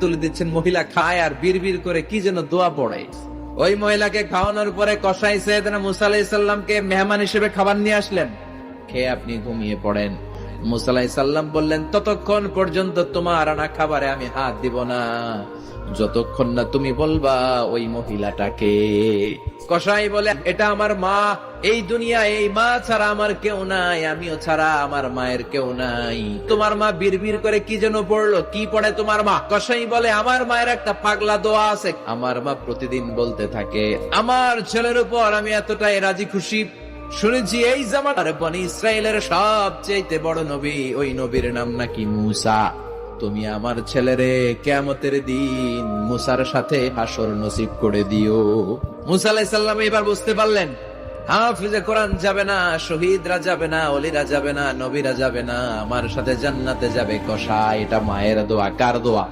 তুলে দিচ্ছেন, মহিলা খায় আর বিড়বিড় করে কি যেন দোয়া পড়ে। ওই মহিলাকে খাওয়ানোর পরে কসাই সাইয়েদনা মুসা আলাইহিস সালামকে মেহমান হিসেবে খাবার নিয়ে আসলেন। খেয়ে আপনি ঘুমিয়ে পড়েন। মুসা আলাইহিস সালাম বললেন, ততক্ষণ পর্যন্ত তোমার আনা খাবারে আমি হাত দিব না, যতক্ষণ না তুমি বলবা ওই মহিলাটাকে। কসাই বলে, এটা আমার মা, এই দুনিয়া এই মা ছাড়া আমার কেউ নাই, আমিও ছাড়া আমার মায়ের কেউ নাই। তোমার মা বিড়বিড় করে কি যেন পড়লো, কি পড়ে তোমার মা? কসাই বলে, আমার মায়ের একটা পাগলা দোয়া আছে, আমার মা প্রতিদিন বলতে থাকে, আমার ছেলের উপর আমি এতটাই রাজি খুশি, শুনেছি এই জামানার বনি ইসরায়েলের সবচেয়ে বড় নবী, ওই নবীর নাম নাকি মুসা। তুমি আমার ছেলেরে কিয়ামতের দিন মুসার সাথে হাসর নসিব করে দিও। মুসা আলাইহিস সালাম এবার বুঝতে পারলেন, হাফিজে কোরআন যাবে না, শহীদরা যাবে না, ওলিরা যাবে না, নবীরা যাবে না, আমার সাথে জান্নাতে যাবে কসাই। এটা মায়ের দোয়া। কার দোয়া?